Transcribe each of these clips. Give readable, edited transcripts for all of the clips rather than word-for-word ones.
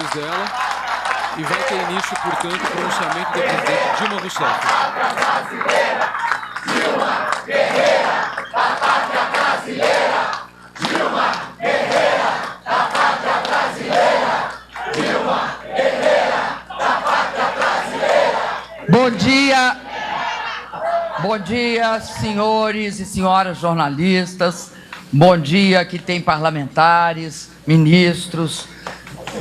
votos dela e vai ter início, portanto, o pronunciamento da presidente Dilma Rousseff. Dilma Guerreira da pátria brasileira, Dilma Guerreira da pátria brasileira, Dilma Guerreira da pátria brasileira. Bom dia, senhores e senhoras jornalistas. Bom dia, que tem parlamentares, ministros.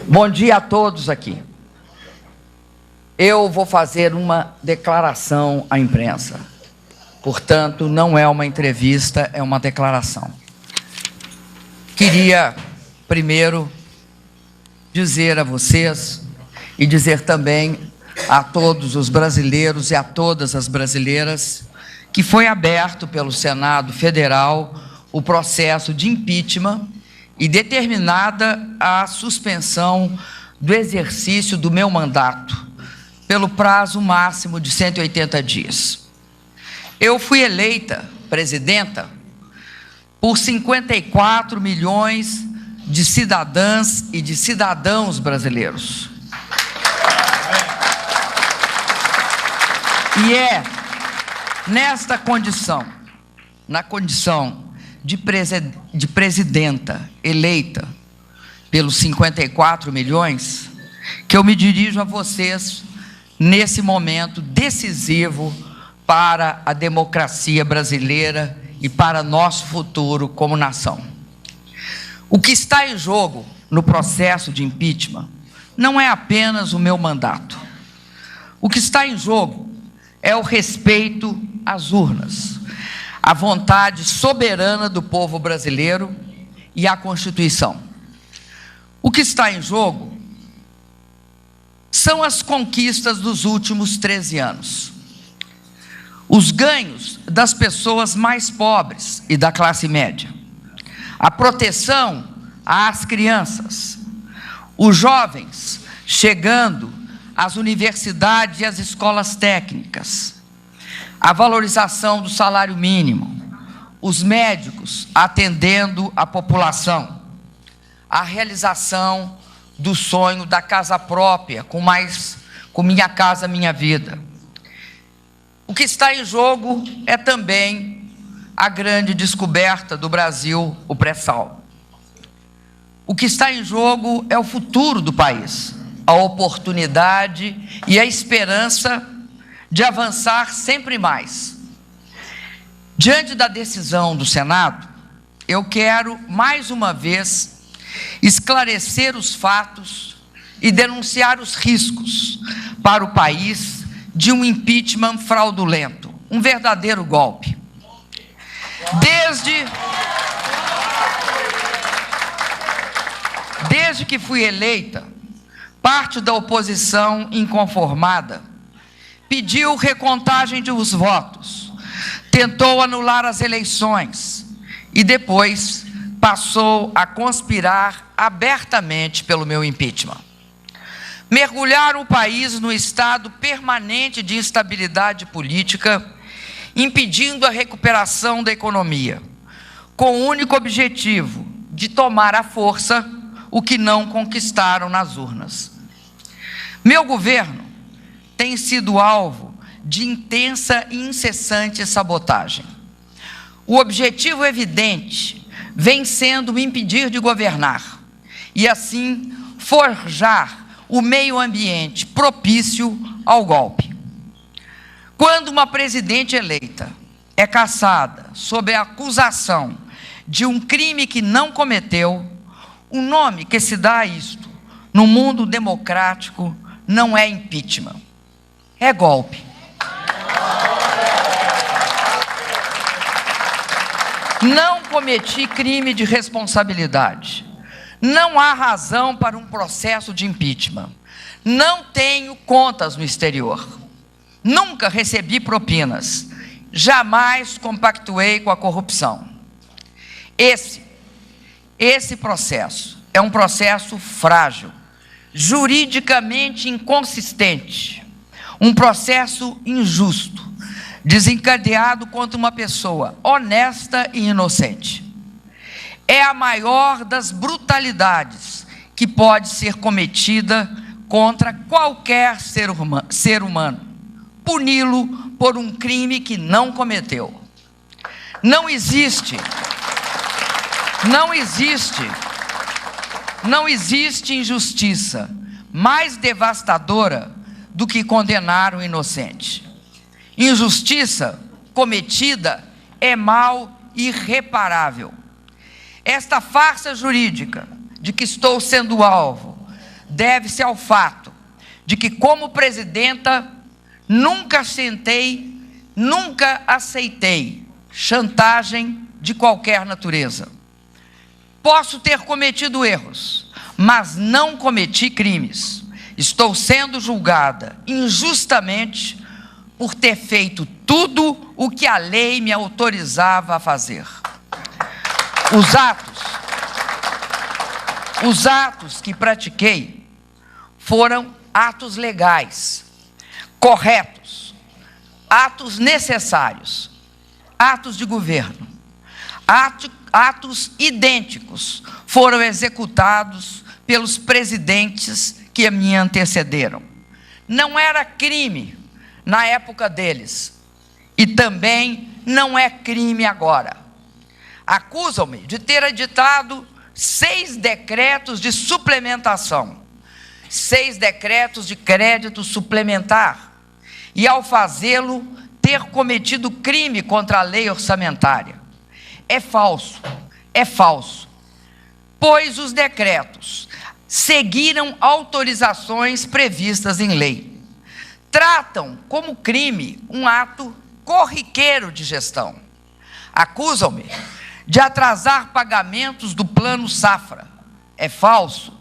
Bom dia a todos aqui. Eu vou fazer uma declaração à imprensa. Portanto, não é uma entrevista, é uma declaração. Queria, primeiro, dizer a vocês e dizer também a todos os brasileiros e a todas as brasileiras que foi aberto pelo Senado Federal o processo de impeachment e determinada a suspensão do exercício do meu mandato pelo prazo máximo de 180 dias. Eu fui eleita presidenta por 54 milhões de cidadãs e de cidadãos brasileiros. E é nesta condição, na condição de presidenta eleita pelos 54 milhões, que eu me dirijo a vocês nesse momento decisivo para a democracia brasileira e para nosso futuro como nação. O que está em jogo no processo de impeachment não é apenas o meu mandato. O que está em jogo é o respeito às urnas, a vontade soberana do povo brasileiro e a Constituição. O que está em jogo são as conquistas dos últimos 13 anos. Os ganhos das pessoas mais pobres e da classe média. A proteção às crianças. Os jovens chegando às universidades e às escolas técnicas. A valorização do salário mínimo, os médicos atendendo a população, a realização do sonho da casa própria, com Minha Casa Minha Vida. O que está em jogo é também a grande descoberta do Brasil, o pré-sal. O que está em jogo é o futuro do país, a oportunidade e a esperança de avançar sempre mais. Diante da decisão do Senado, eu quero, mais uma vez, esclarecer os fatos e denunciar os riscos para o país de um impeachment fraudulento, um verdadeiro golpe. Desde que fui eleita, parte da oposição inconformada pediu recontagem dos votos, tentou anular as eleições e depois passou a conspirar abertamente pelo meu impeachment. Mergulhar o país no estado permanente de instabilidade política, impedindo a recuperação da economia, com o único objetivo de tomar à força o que não conquistaram nas urnas. Meu governo tem sido alvo de intensa e incessante sabotagem. O objetivo evidente vem sendo me impedir de governar e, assim, forjar o meio ambiente propício ao golpe. Quando uma presidente eleita é caçada sob a acusação de um crime que não cometeu, o nome que se dá a isto no mundo democrático não é impeachment, é golpe. Não cometi crime de responsabilidade. Não há razão para um processo de impeachment. Não tenho contas no exterior. Nunca recebi propinas. Jamais compactuei com a corrupção. Esse processo é um processo frágil, juridicamente inconsistente, um processo injusto, desencadeado contra uma pessoa honesta e inocente. É a maior das brutalidades que pode ser cometida contra qualquer ser humano, puni-lo por um crime que não cometeu. Não existe injustiça mais devastadora do que condenar o inocente. Injustiça cometida é mal irreparável. Esta farsa jurídica de que estou sendo alvo deve-se ao fato de que, como presidenta, nunca aceitei chantagem de qualquer natureza. Posso ter cometido erros, mas não cometi crimes. Estou sendo julgada injustamente por ter feito tudo o que a lei me autorizava a fazer. Os atos que pratiquei foram atos legais, corretos, atos necessários, atos de governo, atos idênticos foram executados pelos presidentes que me antecederam. Não era crime na época deles e também não é crime agora. Acusam-me de ter editado 6 decretos de suplementação, 6 decretos de crédito suplementar, e ao fazê-lo ter cometido crime contra a lei orçamentária. É falso, pois os decretos seguiram autorizações previstas em lei. Tratam como crime um ato corriqueiro de gestão. Acusam-me de atrasar pagamentos do Plano Safra. É falso.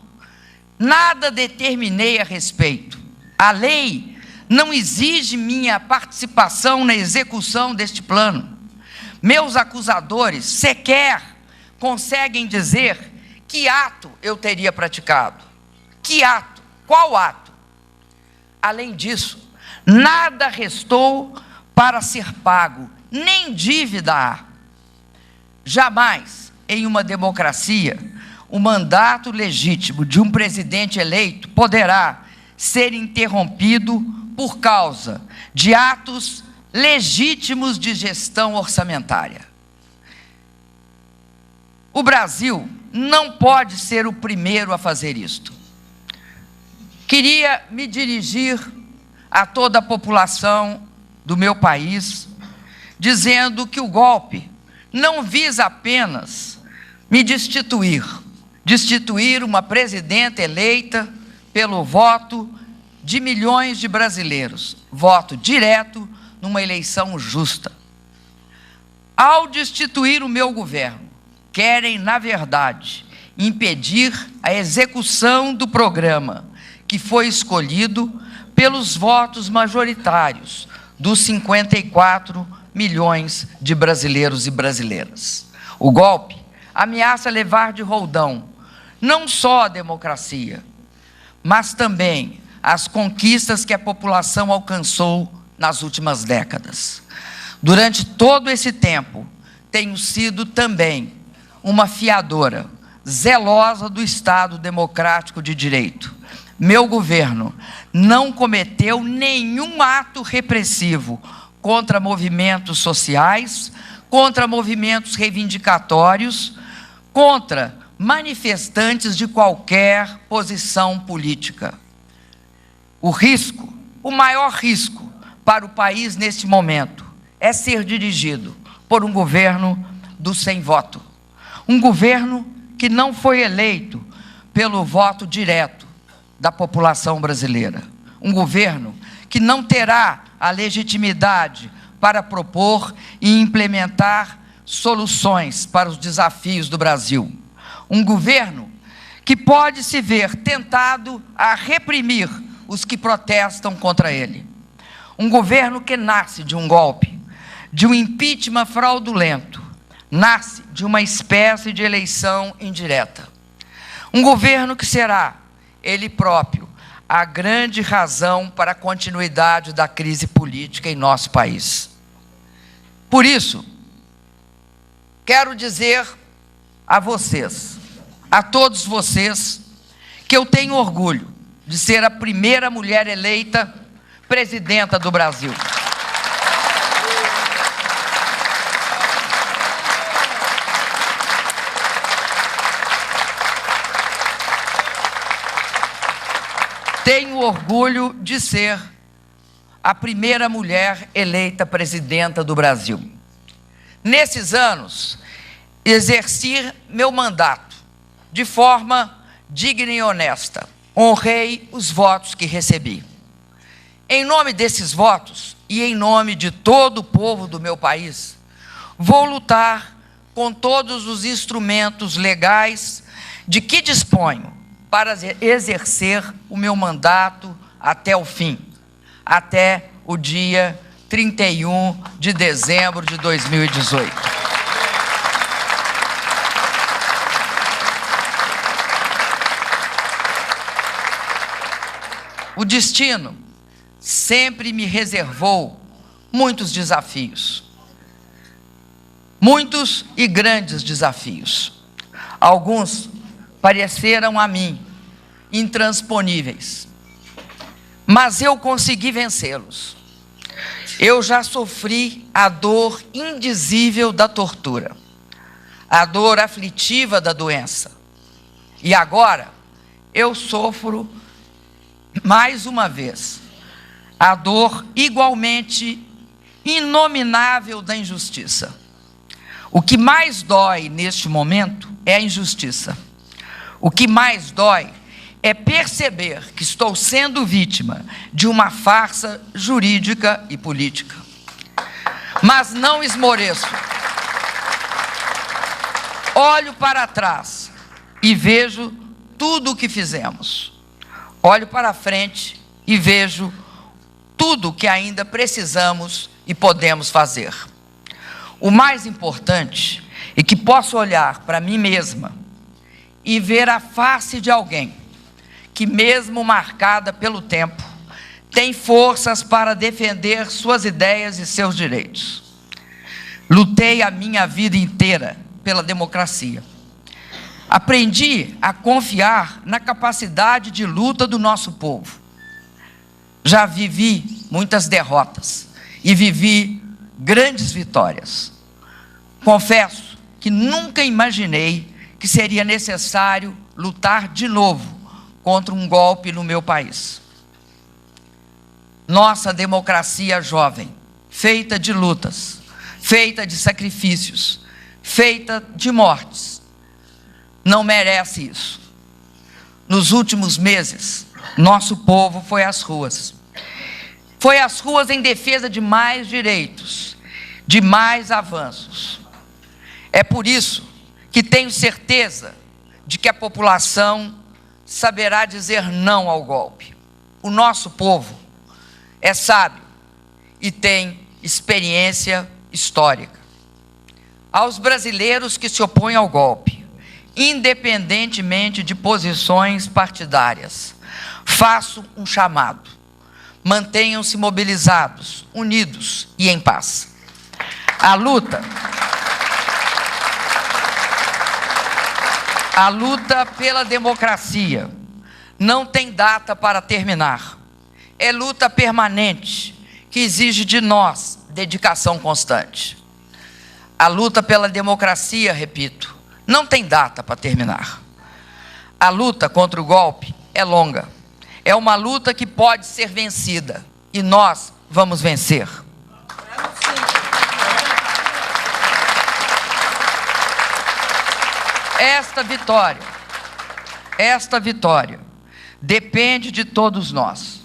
Nada determinei a respeito. A lei não exige minha participação na execução deste plano. Meus acusadores sequer conseguem dizer que ato eu teria praticado. Que ato? Qual ato? Além disso, nada restou para ser pago, nem dívida há. Jamais, em uma democracia, o mandato legítimo de um presidente eleito poderá ser interrompido por causa de atos legítimos de gestão orçamentária. O Brasil não pode ser o primeiro a fazer isto. Queria me dirigir a toda a população do meu país, dizendo que o golpe não visa apenas me destituir uma presidenta eleita pelo voto de milhões de brasileiros, voto direto numa eleição justa. Ao destituir o meu governo, querem, na verdade, impedir a execução do programa que foi escolhido pelos votos majoritários dos 54 milhões de brasileiros e brasileiras. O golpe ameaça levar de roldão não só a democracia, mas também as conquistas que a população alcançou nas últimas décadas. Durante todo esse tempo, tenho sido também uma fiadora zelosa do Estado Democrático de Direito. Meu governo não cometeu nenhum ato repressivo contra movimentos sociais, contra movimentos reivindicatórios, contra manifestantes de qualquer posição política. O maior risco para o país neste momento é ser dirigido por um governo do sem voto. Um governo que não foi eleito pelo voto direto da população brasileira. Um governo que não terá a legitimidade para propor e implementar soluções para os desafios do Brasil. Um governo que pode se ver tentado a reprimir os que protestam contra ele. Um governo que nasce de um golpe, de um impeachment fraudulento, nasce de uma espécie de eleição indireta. Um governo que será, ele próprio, a grande razão para a continuidade da crise política em nosso país. Por isso, quero dizer a vocês, a todos vocês, que eu tenho orgulho de ser a primeira mulher eleita presidenta do Brasil. Tenho orgulho de ser a primeira mulher eleita presidenta do Brasil. Nesses anos, exerci meu mandato de forma digna e honesta. Honrei os votos que recebi. Em nome desses votos e em nome de todo o povo do meu país, vou lutar com todos os instrumentos legais de que disponho para exercer o meu mandato até o fim, até o dia 31 de dezembro de 2018. O destino sempre me reservou muitos desafios, muitos e grandes desafios. Alguns pareceram a mim intransponíveis, mas eu consegui vencê-los. Eu já sofri a dor indizível da tortura, a dor aflitiva da doença, e agora eu sofro mais uma vez a dor igualmente inominável da injustiça. O que mais dói neste momento é a injustiça. O que mais dói é perceber que estou sendo vítima de uma farsa jurídica e política. Mas não esmoreço. Olho para trás e vejo tudo o que fizemos. Olho para frente e vejo tudo o que ainda precisamos e podemos fazer. O mais importante é que posso olhar para mim mesma e ver a face de alguém que, mesmo marcada pelo tempo, tem forças para defender suas ideias e seus direitos. Lutei a minha vida inteira pela democracia. Aprendi a confiar na capacidade de luta do nosso povo. Já vivi muitas derrotas e vivi grandes vitórias. Confesso que nunca imaginei que seria necessário lutar de novo contra um golpe no meu país. Nossa democracia jovem, feita de lutas, feita de sacrifícios, feita de mortes, não merece isso. Nos últimos meses, nosso povo foi às ruas. Foi às ruas em defesa de mais direitos, de mais avanços. É por isso que tenho certeza de que a população saberá dizer não ao golpe. O nosso povo é sábio e tem experiência histórica. Aos brasileiros que se opõem ao golpe, independentemente de posições partidárias, faço um chamado: mantenham-se mobilizados, unidos e em paz. A luta pela democracia não tem data para terminar. É luta permanente que exige de nós dedicação constante. A luta pela democracia, repito, não tem data para terminar. A luta contra o golpe é longa. É uma luta que pode ser vencida e nós vamos vencer. Esta vitória depende de todos nós.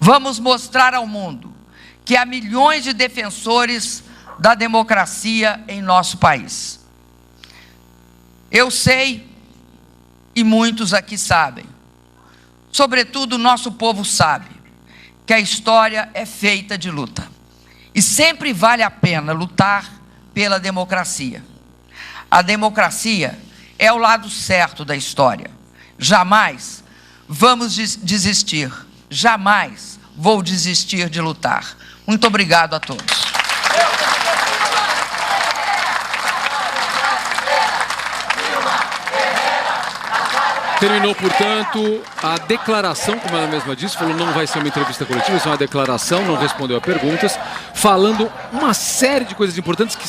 Vamos mostrar ao mundo que há milhões de defensores da democracia em nosso país. Eu sei, e muitos aqui sabem, sobretudo o nosso povo sabe, que a história é feita de luta. E sempre vale a pena lutar pela democracia. A democracia é o lado certo da história. Jamais vamos desistir. Jamais vou desistir de lutar. Muito obrigado a todos. Terminou, portanto, a declaração, como ela mesma disse, falou não vai ser uma entrevista coletiva, isso é uma declaração, não respondeu a perguntas, falando uma série de coisas importantes que